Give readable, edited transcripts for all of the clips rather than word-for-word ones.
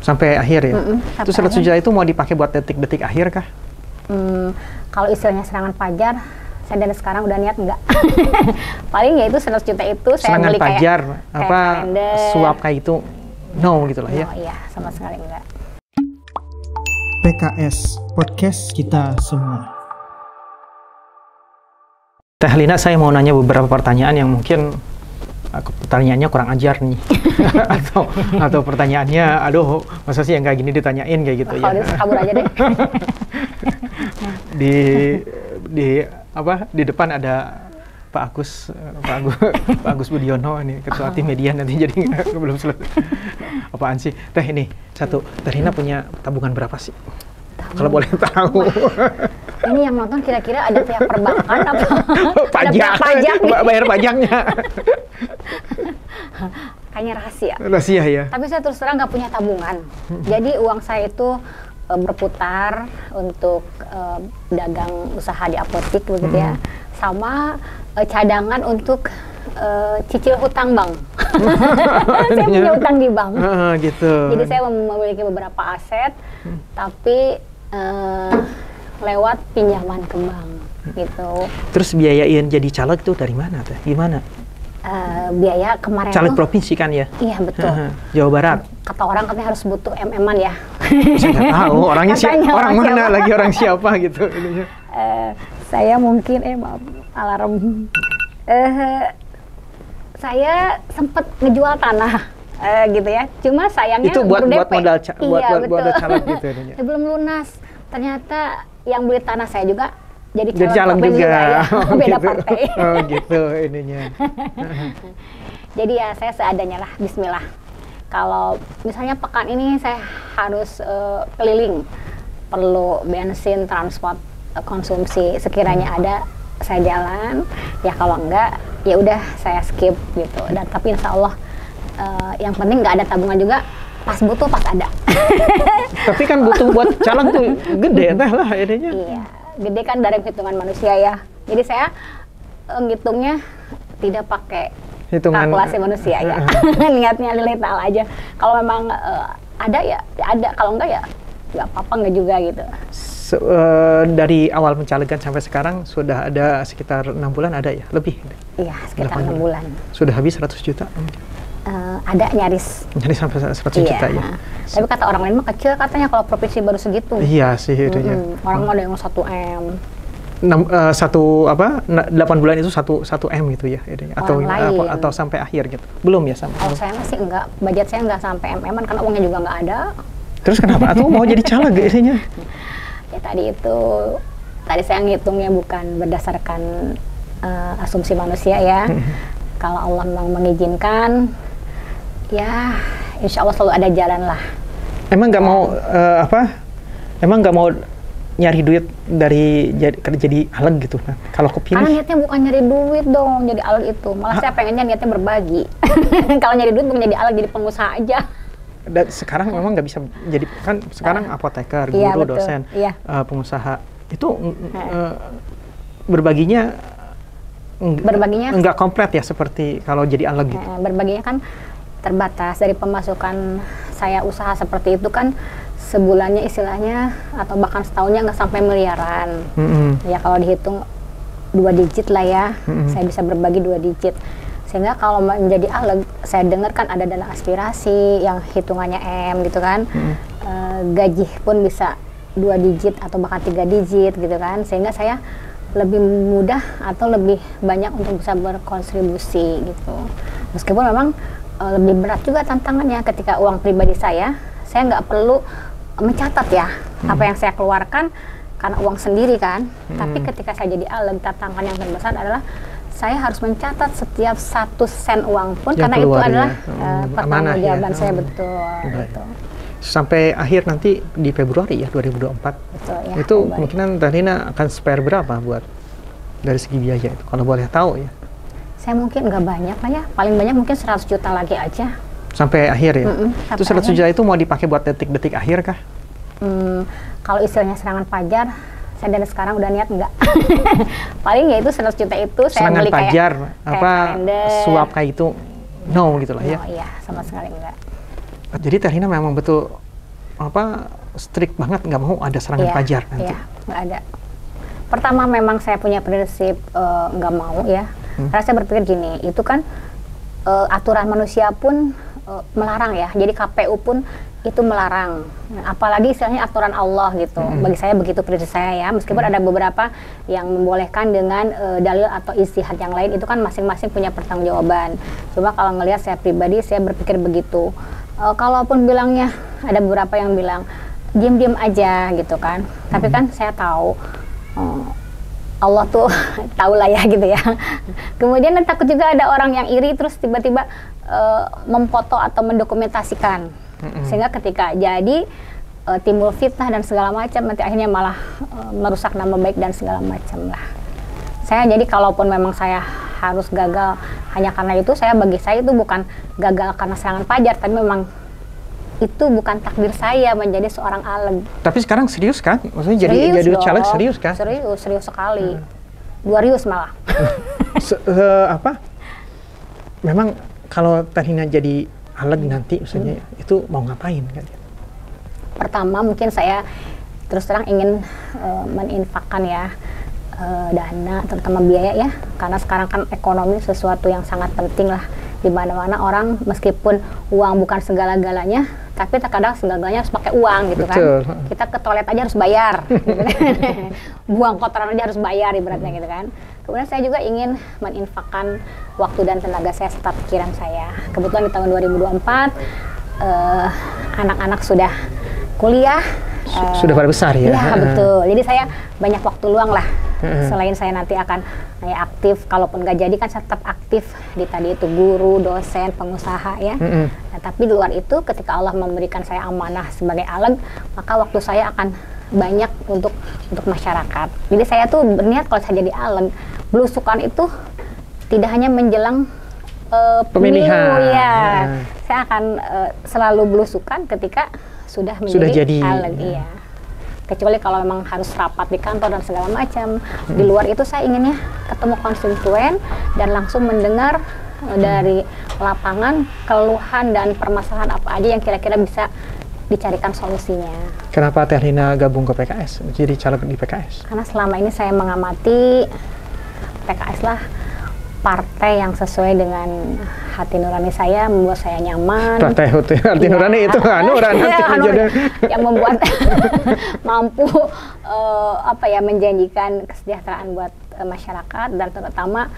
Sampai akhir ya? Itu 100 akhir. juta itu mau dipakai buat detik-detik akhir kah? Kalau istilahnya serangan fajar, saya dari sekarang udah niat enggak. Paling ya itu 100 juta itu saya Serangan beli fajar, kayak apa kalender. suap kayak itu, no gitu lah ya? Oh iya, sama sekali enggak. PKS Podcast Kita Semua. Teh Lina, saya mau nanya beberapa pertanyaan yang mungkin pertanyaannya kurang ajar nih. atau pertanyaannya, aduh, masa sih yang kayak gini ditanyain kayak gitu ya. Kalau dia kabur aja deh. Di depan ada Pak Agus Budiono ini ketua tim media nanti, jadi belum selesai. Apaan sih? Teh ini satu, Teh Lina punya tabungan berapa sih? Kalau boleh tahu. Ini yang nonton kira-kira ada pihak perbankan apa? Ada Pajak, pihak pajak nih. bayar pajaknya. Kayaknya rahasia. Rahasia ya. Tapi saya terus terang nggak punya tabungan. Jadi uang saya itu berputar untuk dagang usaha di apotik begitu ya. Sama cadangan untuk cicil hutang bank. Saya punya hutang di bank. Gitu. Jadi saya memiliki beberapa aset, tapi lewat pinjaman ke bank gitu. Terus biayain jadi caleg tuh dari mana Teh? Gimana? Biaya kemarin Caleg tuh, provinsi kan ya? iya betul. Jawa Barat. Kata orang katanya harus butuh MM-an ya. Saya nggak tahu orangnya Katanya orang orang mana siapa? lagi, orang siapa gitu. Saya mungkin maaf, alarm. Saya sempat ngejual tanah gitu ya. Cuma sayangnya Itu buat baru DP. modal Iya, buat modal betul. caleg gitu ininya. Belum lunas. Ternyata yang beli tanah saya juga jadi Jadi caleg provinsi juga. ya. Oh, Beda gitu. partai. Oh gitu ininya. Jadi ya saya seadanya lah, bismillah. Kalau misalnya pekan ini saya harus keliling, perlu bensin, transport, konsumsi, sekiranya ada saya jalan, ya kalau enggak ya udah saya skip gitu. Dan tapi insya Allah yang penting nggak ada tabungan juga, pas butuh pas ada. Tapi kan butuh buat caleg tuh gede Teh lah ininya. Iya, gede kan dari hitungan manusia ya. Jadi saya ngitungnya tidak pakai Hitungan kalkulasi manusia ya. Niatnya lillahi ta'ala aja. Kalau memang ada ya ada, kalau enggak ya nggak apa-apa, enggak juga gitu. Dari awal mencalegan sampai sekarang sudah ada sekitar 6 bulan ada ya? Lebih? Iya, sekitar 8 6 bulan. Sudah habis 100 juta? Ada nyaris. Jadi sampai 100 Iya. juta ya? Tapi kata orang lain mah kecil katanya kalau provinsi baru segitu. Iya sih itunya. Orang mah ada yang 1M. 8 bulan itu 1 M gitu ya? Atau Orang lain. atau sampai akhir gitu? Belum ya sampai? Kalau saya masih enggak, budget saya enggak sampai MM-an karena uangnya juga enggak ada. Terus kenapa? Atau mau jadi caleg ininya? Ya tadi saya ngitungnya bukan berdasarkan asumsi manusia ya. Kalau Allah memang mengizinkan, ya insya Allah selalu ada jalan lah. Emang nggak mau Emang nggak mau nyari duit dari jadi aleg gitu? Nah, kalau Karena kepilih? niatnya bukan nyari duit dong, jadi aleg itu. Malah saya pengennya niatnya berbagi. Kalau nyari duit bukan jadi aleg, jadi pengusaha aja. Dan sekarang memang nggak bisa jadi, kan sekarang apoteker, guru, Iya, betul. dosen, Iya. pengusaha itu berbaginya nggak komplit ya seperti kalau jadi aleg gitu. Berbaginya kan terbatas. Dari pemasukan saya usaha seperti itu kan sebulannya istilahnya atau bahkan setahunnya nggak sampai miliaran. Ya kalau dihitung 2 digit lah ya. Saya bisa berbagi 2 digit. Sehingga kalau menjadi aleg, saya dengar kan ada dana aspirasi yang hitungannya M gitu kan. Gaji pun bisa 2 digit atau bahkan 3 digit gitu kan. Sehingga saya lebih mudah atau lebih banyak untuk bisa berkontribusi gitu. Meskipun memang lebih berat juga tantangannya ketika uang pribadi saya nggak perlu mencatat ya apa yang saya keluarkan karena uang sendiri kan. Tapi ketika saya jadi aleg, tantangan yang terbesar adalah saya harus mencatat setiap 1 sen uang pun yang karena itu keluar adalah ya. pertanggungjawaban Ya. saya betul. Gitu. Sampai akhir nanti di Februari ya 2024. Betul, ya, itu Februari. kemungkinan Teh Lina akan spare berapa buat dari segi biaya itu kalau boleh tahu ya? Saya mungkin nggak banyak lah ya, paling banyak mungkin 100 juta lagi aja. Sampai akhir ya? Itu sampai 100 juta itu mau dipakai buat detik-detik akhir kah? Kalau istilahnya serangan fajar, saya dari sekarang udah niat enggak. Paling ya itu 100 juta itu saya Serangan beli fajar, kayak kalender. suap kayak itu, no gitu lah ya? Oh iya, sama sekali enggak. Jadi Teh Lina memang betul strict banget, nggak mau ada serangan fajar nanti? Iya, nggak ada. Pertama memang saya punya prinsip nggak mau ya. Karena saya berpikir gini, itu kan aturan manusia pun melarang ya. Jadi KPU pun itu melarang. Apalagi istilahnya aturan Allah gitu. Bagi saya begitu prinsip saya ya. Meskipun ada beberapa yang membolehkan dengan dalil atau ijtihad yang lain, itu kan masing-masing punya pertanggungjawaban. Cuma kalau ngelihat saya pribadi, saya berpikir begitu. Kalaupun bilangnya, ada beberapa yang bilang diam-diam aja gitu kan. Tapi kan saya tahu Allah tuh tahu lah ya gitu ya. Kemudian takut juga ada orang yang iri terus tiba-tiba memfoto atau mendokumentasikan, sehingga ketika jadi timbul fitnah dan segala macam, nanti akhirnya malah merusak nama baik dan segala macam lah. Saya jadi kalaupun memang saya harus gagal hanya karena itu, bagi saya itu bukan gagal karena serangan fajar, tapi memang itu bukan takdir saya menjadi seorang aleg. Tapi sekarang serius kan? Maksudnya jadi caleg serius kan? Serius sekali. 200 malah. Memang kalau Terhina jadi aleg nanti, maksudnya itu mau ngapain kan? Pertama mungkin saya terus terang ingin meninfakkan ya dana, terutama biaya ya, karena sekarang kan ekonomi sesuatu yang sangat penting lah. Di mana-mana orang meskipun uang bukan segala-galanya, tapi terkadang segala-galanya harus pakai uang gitu. Betul. Kan. Kita ke toilet aja harus bayar, gitu kan. Buang kotoran aja harus bayar ibaratnya gitu kan. Kemudian saya juga ingin meninfakkan waktu dan tenaga saya serta pikiran saya. Kebetulan di tahun 2024 anak-anak sudah kuliah. Sudah pada besar ya? Iya betul, jadi saya banyak waktu luang lah. Selain saya nanti akan aktif, kalaupun nggak jadi kan saya tetap aktif di tadi itu guru, dosen, pengusaha ya. Nah, tapi di luar itu ketika Allah memberikan saya amanah sebagai aleg, maka waktu saya akan banyak untuk masyarakat. Jadi saya tuh berniat kalau saya jadi aleg, belusukan itu tidak hanya menjelang pemilihan. Ya. Saya akan selalu belusukan ketika sudah menjadi aleg, iya. Kecuali kalau memang harus rapat di kantor dan segala macam. Di luar itu saya inginnya ketemu konstituen dan langsung mendengar dari lapangan keluhan dan permasalahan apa aja yang kira-kira bisa dicarikan solusinya. Kenapa Terhina gabung ke PKS, jadi caleg di PKS? Karena selama ini saya mengamati PKS lah partai yang sesuai dengan hati nurani saya, membuat saya nyaman. Partai hati nurani itu yang membuat mampu menjanjikan kesejahteraan buat masyarakat, dan terutama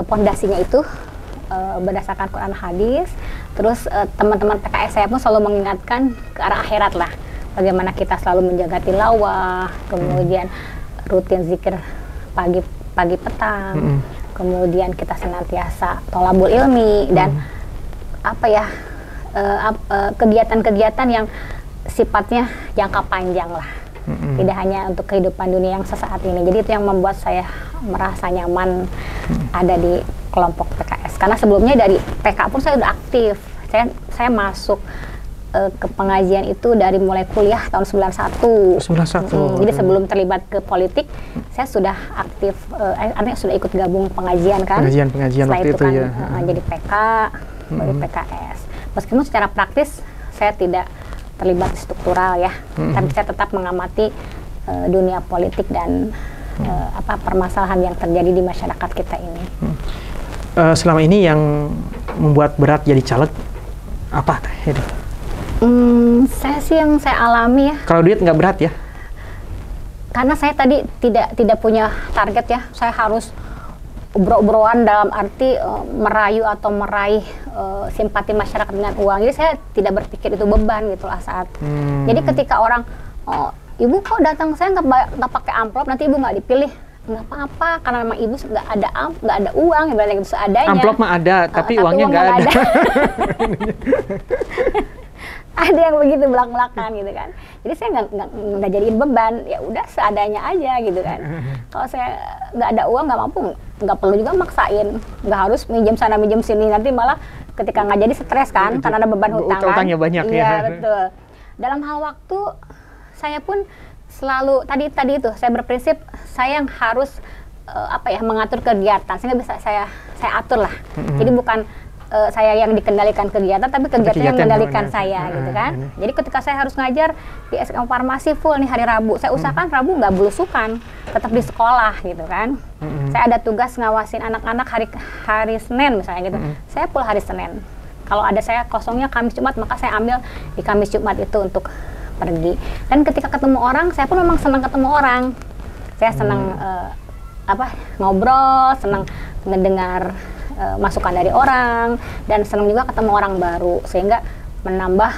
pondasinya itu berdasarkan Quran hadis. Terus teman-teman PKS saya pun selalu mengingatkan ke arah akhirat lah, bagaimana kita selalu menjaga tilawah, kemudian rutin zikir pagi petang. Kemudian kita senantiasa tholabul ilmi dan kegiatan-kegiatan yang sifatnya jangka panjang lah, tidak hanya untuk kehidupan dunia yang sesaat ini. Jadi itu yang membuat saya merasa nyaman ada di kelompok PKS. Karena sebelumnya dari PK pun saya sudah aktif. Saya masuk ke pengajian itu dari mulai kuliah tahun 91. Jadi sebelum terlibat ke politik, saya sudah aktif, artinya sudah ikut gabung pengajian kan. Pengajian setelah waktu itu kan, ya. Jadi PK, baru PKS. Meskipun secara praktis saya tidak terlibat struktural ya, tapi saya tetap mengamati dunia politik dan permasalahan yang terjadi di masyarakat kita ini. Selama ini yang membuat berat jadi caleg apa teh? Saya sih yang saya alami ya. Kalau duit nggak berat ya? Karena saya tadi tidak punya target ya. Saya harus ubro-ubroan dalam arti merayu atau meraih simpati masyarakat dengan uang. Jadi saya tidak berpikir itu beban gitu lah saat. Jadi ketika orang, ibu kok datang, saya nggak pakai amplop, nanti ibu nggak dipilih. Nggak apa-apa, karena memang ibu nggak ada uang, yang gitu seadanya. Amplop mah ada, tapi uangnya nggak ada. Ada yang begitu belak-belakan gitu kan. Jadi saya nggak jadiin beban, ya udah seadanya aja gitu kan. Kalau saya nggak ada uang, nggak mampu, nggak perlu juga maksain, nggak harus minjem sana minjem sini, nanti malah ketika nggak jadi stres kan, karena ada beban hutang kan. Utangnya banyak ya. Iya betul. Dalam hal waktu saya pun selalu tadi itu saya berprinsip saya yang harus mengatur kegiatan, sehingga bisa saya atur lah. Jadi bukan saya yang dikendalikan kegiatan, tapi kegiatan yang mengendalikan saya gitu kan. Jadi ketika saya harus ngajar di SMK Farmasi full nih hari Rabu, saya usahakan Rabu nggak belusukan, tetap di sekolah gitu kan. Saya ada tugas ngawasin anak-anak hari Senin misalnya gitu. Saya full hari Senin. Kalau ada saya kosongnya Kamis Jumat, maka saya ambil di Kamis Jumat itu untuk pergi. Dan ketika ketemu orang, saya pun memang senang ketemu orang. Saya senang ngobrol, senang mendengar masukan dari orang, dan senang juga ketemu orang baru, sehingga menambah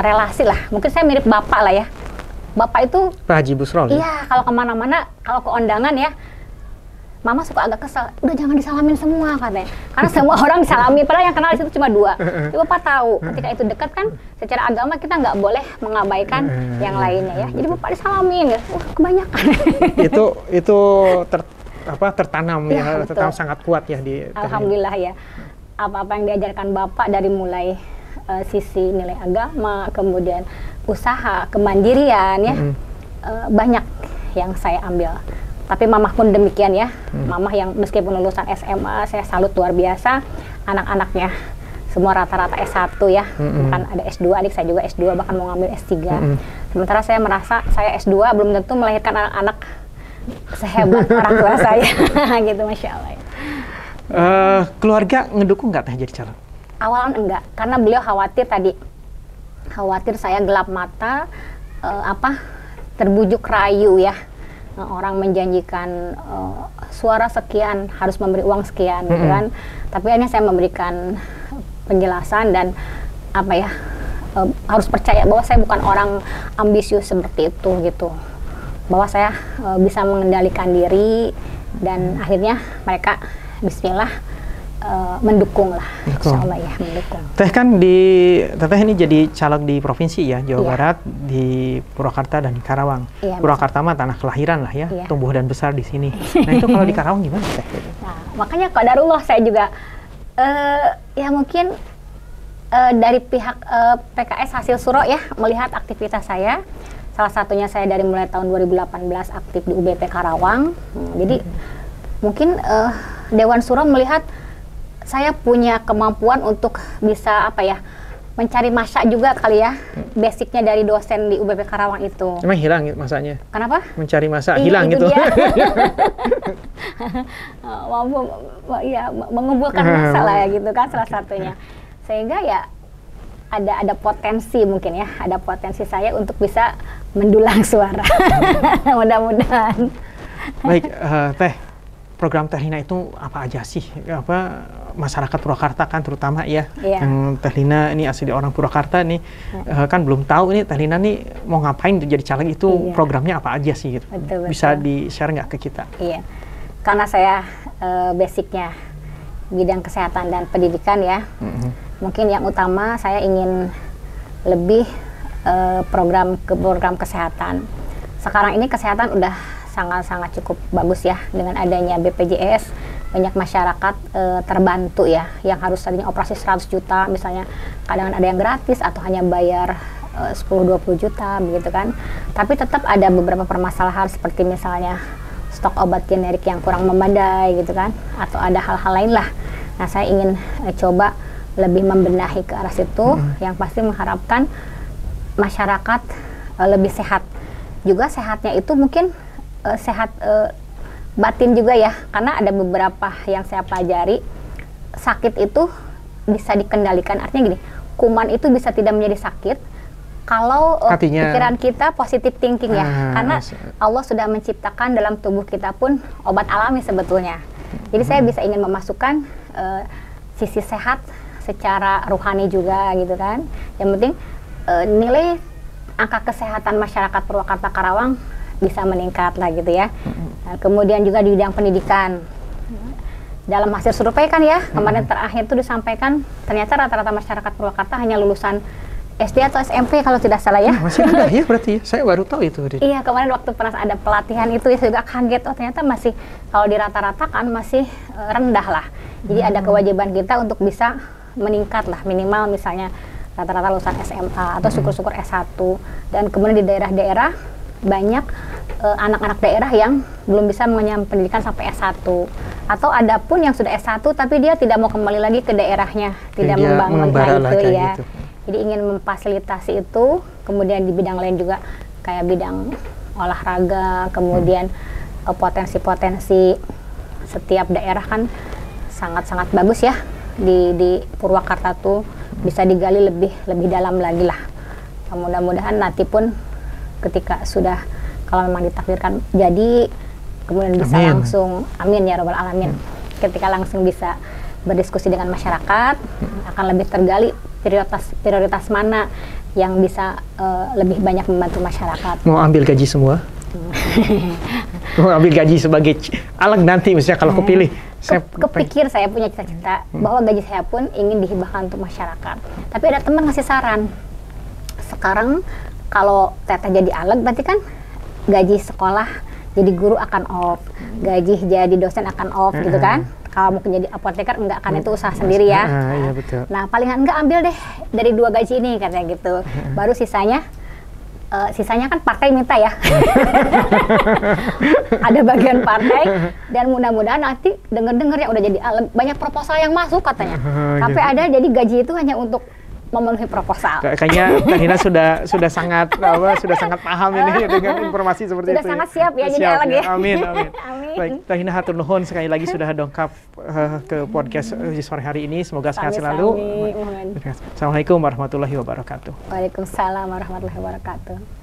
relasi lah. Mungkin saya mirip bapak lah ya. Bapak itu Pak Haji Busrol. Iya, kalau kemana-mana, kalau ke undangan ya, Mama suka agak kesel, udah jangan disalamin semua katanya. Karena semua orang disalami, padahal yang kenal di situ cuma 2. Jadi Bapak tahu, ketika itu dekat kan, secara agama kita nggak boleh mengabaikan yang lainnya ya. Jadi Bapak disalamin, kebanyakan. itu tertanam ya, tertanam sangat kuat ya di. Alhamdulillah ya. Apa-apa yang diajarkan Bapak dari mulai sisi nilai agama, kemudian usaha, kemandirian ya, banyak yang saya ambil. Tapi Mamah pun demikian ya. Mamah yang meskipun lulusan SMA, saya salut luar biasa. Anak-anaknya semua rata-rata S1 ya. Bukan ada S2, adik saya juga S2, bahkan mau ngambil S3. Sementara saya merasa saya S2 belum tentu melahirkan anak-anak sehebat orang tua saya. Gitu, Masya Allah ya. Keluarga ngedukung nggak Teh jadi calon? Awalan enggak, karena beliau khawatir saya gelap mata, terbujuk rayu ya. Orang menjanjikan suara sekian, harus memberi uang sekian gitu kan. Tapi akhirnya saya memberikan penjelasan dan harus percaya bahwa saya bukan orang ambisius seperti itu gitu. Bahwa saya bisa mengendalikan diri, dan akhirnya mereka bismillah mendukung lah, insya Allah ya, mendukung. Teh kan Teteh ini jadi caleg di provinsi ya, Jawa Barat, di Purwakarta dan di Karawang. Purwakarta mah tanah kelahiran lah ya, tumbuh dan besar di sini. Nah itu kalau di Karawang gimana Teh? Nah, makanya qadarullah saya juga ya mungkin dari pihak PKS hasil suro ya, melihat aktivitas saya. Salah satunya saya dari mulai tahun 2018 aktif di UBP Karawang. Jadi mungkin Dewan Suro melihat saya punya kemampuan untuk bisa mencari masak juga kali ya, basicnya dari dosen di UBP Karawang itu. Emang hilang masaknya? Kenapa? Mencari masak hilang gitu. Mengumpulkan masak lah ya gitu kan salah satunya. Sehingga ya ada potensi mungkin ya, ada potensi saya untuk bisa mendulang suara. Mudah-mudahan. Baik, Teh, program Teh Lina itu apa aja sih? Masyarakat Purwakarta kan terutama ya, yang Teh Lina ini asli orang Purwakarta nih, kan belum tahu ini Teh Lina nih mau ngapain jadi caleg itu, programnya apa aja sih gitu. Betul. Bisa di-share nggak ke kita? Iya, karena saya basicnya bidang kesehatan dan pendidikan ya. Mungkin yang utama saya ingin lebih program kesehatan. Sekarang ini kesehatan udah sangat-sangat cukup bagus ya, dengan adanya BPJS, banyak masyarakat terbantu ya, yang harus tadinya operasi 100 juta misalnya, kadang ada yang gratis atau hanya bayar 10-20 juta begitu kan. Tapi tetap ada beberapa permasalahan seperti misalnya stok obat generik yang kurang memadai gitu kan, atau ada hal-hal lain lah. Nah saya ingin coba lebih membenahi ke arah situ, yang pasti mengharapkan masyarakat lebih sehat. Juga sehatnya itu mungkin sehat batin juga ya, karena ada beberapa yang saya pelajari, sakit itu bisa dikendalikan. Artinya gini, kuman itu bisa tidak menjadi sakit kalau pikiran kita positive thinking ya, karena Allah sudah menciptakan dalam tubuh kita pun obat alami sebetulnya. Jadi saya bisa ingin memasukkan sisi sehat secara rohani juga gitu kan. Yang penting nilai angka kesehatan masyarakat Purwakarta Karawang bisa meningkat lah gitu ya. Nah, kemudian juga di bidang pendidikan, dalam hasil survei kan ya, kemarin terakhir itu disampaikan ternyata rata-rata masyarakat Purwakarta hanya lulusan SD atau SMP kalau tidak salah ya. Masih rendah ya berarti ya, saya baru tahu itu. Iya, kemarin waktu pernah ada pelatihan itu ya, saya juga kaget, oh ternyata masih, kalau dirata-ratakan masih rendah lah. Jadi ada kewajiban kita untuk bisa meningkat lah, minimal misalnya rata-rata lulusan SMA atau syukur-syukur S1. Dan kemudian di daerah-daerah banyak anak-anak daerah yang belum bisa mengenyam pendidikan sampai S1. Atau ada pun yang sudah S1 tapi dia tidak mau kembali lagi ke daerahnya, tidak dia membangun mengembara lah itu kayak ya. gitu. Jadi ingin memfasilitasi itu, kemudian di bidang lain juga kayak bidang olahraga, kemudian potensi-potensi setiap daerah kan sangat-sangat bagus ya. Di Purwakarta tuh bisa digali lebih dalam lagi lah. Mudah-mudahan nanti pun ketika sudah, kalau memang ditakdirkan jadi, kemudian bisa Amin. langsung, amin ya robbal alamin, ketika langsung bisa berdiskusi dengan masyarakat, akan lebih tergali prioritas mana yang bisa lebih banyak membantu masyarakat. Mau ambil gaji semua? Mau ambil gaji sebagai alag nanti misalnya kalau kepilih. Kepikir saya punya cita-cita bahwa gaji saya pun ingin dihibahkan untuk masyarakat. Tapi ada teman ngasih saran, sekarang kalau teteh jadi alag berarti kan gaji sekolah jadi guru akan off, gaji jadi dosen akan off gitu kan. Kalau mungkin jadi apoteker enggak, kan itu usaha sendiri ya. Iya betul. Nah palingan enggak ambil deh dari 2 gaji ini katanya gitu. Baru sisanya kan partai minta ya. Ada bagian partai, dan mudah-mudahan nanti denger-denger ya udah jadi banyak proposal yang masuk katanya. Sampai ada jadi gaji itu hanya untuk memenuhi proposal. Kayaknya Teh Nina sudah sangat paham ini dengan informasi seperti sudah itu. Sudah sangat siap ya jadi alag ya. Amin. Amin. Baik, Teh Nina hatur nuhun sekali lagi sudah dongkap ke podcast sore hari ini. Semoga sehat selalu. Amin. Assalamualaikum warahmatullahi wabarakatuh. Waalaikumsalam warahmatullahi wabarakatuh.